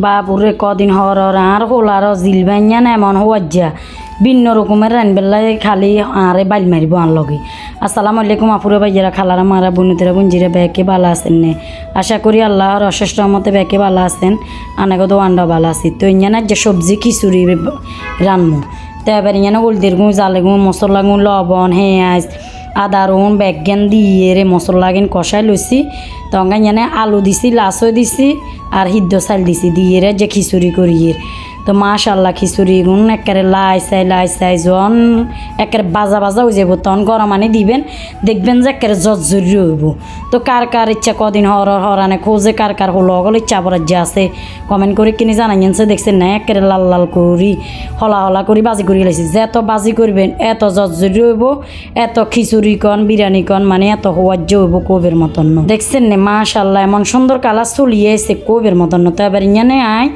বাপুরে কদিন হর আর হোলার জিল ভাইয়া না এমন হওয়া ভিন্ন রকমের রানবেলায় খালি আরে বাইল মারিব আর লগে। আসসালামু আলাইকুম আপুরে ভাইয়েরা খালারা মারা বনুতেরা বুঞ্জিরা ব্যাকে ভালো আছেন নে? আশা করি আল্লাহর অশেষ রহমতে ব্যাকে ভালো আছেন, আনাকে তো আন্ডা ভালো আছি। তো ইয়ানা যে সবজি খিচুড়ি রানমু তো এবার ইয়ানা হলদির গুঁ জালে গুঁ মশলা গুঁ লবণ হেঁয়াজ আদা রসুন বেগেন দিয়ে রে মশলা গেন কষাই লইছি। তখন ইয়ানে আলু দিছি লাচও দিছি আর সিদ্ধ চাল দিছি দিয়ে রে যে খিচুড়ি করিয়ে তো মাশাল্লাহ খিচুড়ি গুণ একেবারে লাই চাই জন একেবারে বাজা হয়ে যাব। তখন গরম আনি দিবেন, দেখবেন যে একেবারে জর্জরি হইব। তো কার কার ইচ্ছা কদিন হরানে খোঁজে কার কার হলো অগল ইচ্ছা পড়ার যে আছে কমেন্ট করে কিনে জানাইছে। দেখছেন না একেবারে লাল লাল করি হলা করি বাজি করি লাইছি। যত বাজি করবেন এত জর্জরি হইব, এত খিচুড়ি কন বিরিয়ানি কন মানে এত হওয়ার্য হইব কোবের মতন। দেখছেন না মাশাল্লাহ এমন সুন্দর কালার চলিয়ে এসে কোবের মতন। তো এবার ইয়ানে আয়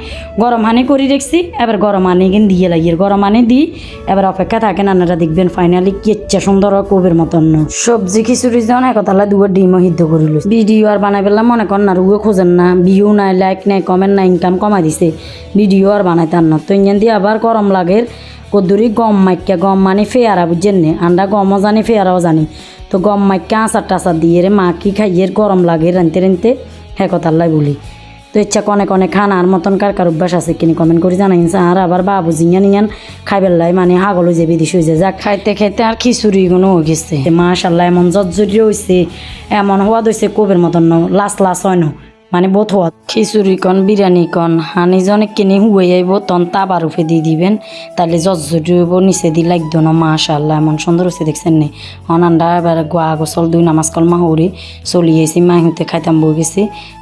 গরম হানি করি দেখছি, এবার গরম আনি কিন দিয়ে লাগিয়ে গরম আনি দিই এবার অপেক্ষা থাকেন আপনারা দেখবেন ফাইনালি কি ইচ্ছা সুন্দর কোবের মতন। সবজি খিচুড়ি যখন একতালা দুয়ার ডিমও সিদ্ধ করিল ভিডিও আর বানাই পেলাম মনে করেন না রুয়ে খোঁজেন না, ভিউ নাই লাইক নাই কমেন্ট নাই ইনকাম কমাই দিছে ভিডিও আর বানাইতার না। তো ইঞ্জান দিয়ে আবার গরম লাগে কদুরি গম মাইকা গম মানে ফেয়ারা বুঝছেন নে আন্ডা গমও জানি ফেয়ারাও জানি। তো গম মাইকা আচার টাচার দিয়ে রে মা কি খাইয়ে গরম লাগে রানতে হ্যাঁ কথাল্লাই বলি। তো ইচ্ছা কনে কনে খানার মতন কার কার অভ্যাস আছে কিনি কমেন্ট করে জানাইছে। আর আবার বাবু জিয়ান খাইবেলাই মানে হাগল হয়ে যাবে দিশ হয়েছে যাক খাইতে আর খিচুড়ি কোনো হয়ে গেছে মাশাল্লাহ এমন জর্জরি হয়েছে এমন হওয়াদ হয়েছে কোবের মতন লাস হয় ন মানে বোধ হওয়া। খিচুড়ি কন বিরিয়ানি কন হানি জনে কিনে হুয়ে যাইব তন তাবার উপে দিয়ে দিবেন তাহলে জর্জরি হইব নিচে দি লাগতো না। মাশাল্লাহ এমন সুন্দর হয়েছে দেখছেন নি। অনান্ডা এবার গোয়া গোসল দুই নামাজ কলমা হরি চলিয়েছি মাহিতে খাইতাম বই গেছি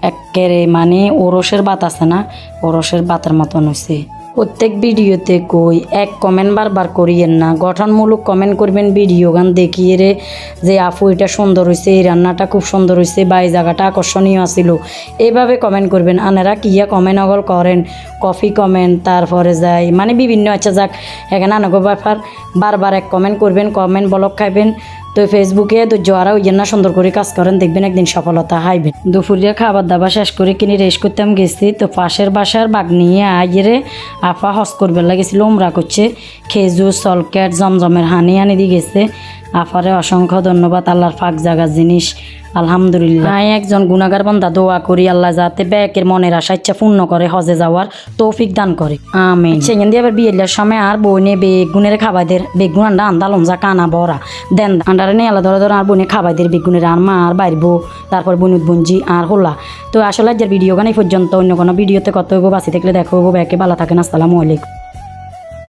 একেবারে মানে ওরসের বাত আছে না ওরসের বাতের মতন হয়েছে। প্রত্যেক ভিডিওতে কই এক কমেন্ট বারবার করিয়েন না, গঠনমূলক কমেন্ট করবেন ভিডিও গান দেখিয়ে রে যে আপু এটা সুন্দর হয়েছে এই রান্নাটা খুব সুন্দর হয়েছে বা এই জায়গাটা আকর্ষণীয় আছিল এইভাবে কমেন্ট করবেন। আনারা কিয়া কমেন্ট অগল করেন কফি কমেন্ট তারপরে যাই মানে বিভিন্ন আচ্ছা যাক এখানে আনগো ব্যাপার বারবার এক কমেন্ট করবেন কমেন্ট ব্লক খাইবেন। তো ফেসবুকে ধৈর্য আরও ইয়ে না সুন্দর করে কাজ করেন দেখবেন একদিন সফলতা হাইবেন। দুপুরিয়া খাবার দাবার শেষ করে কিনে রেস্ট করতাম গেছি। তো পাশের বাসার বাঘ নিয়ে আইরে আপা হজ করবে লাগেছিল উমরা করছে খেজুর সলকেট জমজমের হানি আনি দিয়ে গেছে। আফারে অসংখ্য ধন্যবাদ আল্লাহর ফাঁক জাগার জিনিস আলহামদুলিল্লাহ। একজন গুনাগার বান্দা দোয়া করি আল্লাহ যাতে ব্যাকের মনের আশা ইচ্ছা পূর্ণ করে হজে যাওয়ার তৌফিক দান করে আমিন। সেখান দিয়ে আবার বিয়ের সময় আর বইনে বেগুনের খাবাইদের বেগুন আন্ডা আন্দালম যা কানা বড়া দেন আন্ডারে নিয়ে আলাদা ধরে আর বইনে খাবাইদের বেগুনের আর মা আর বাইরবো তারপর বনুদ বঞ্জি আর হোলা। তো আসলে আজকের ভিডিও গান এই পর্যন্ত, অন্য কোনো ভিডিওতে কত হইব বাঁচি থাকলে দেখো ব্যাকে ভালো থাকেন। আসসালামু আলাইকুম।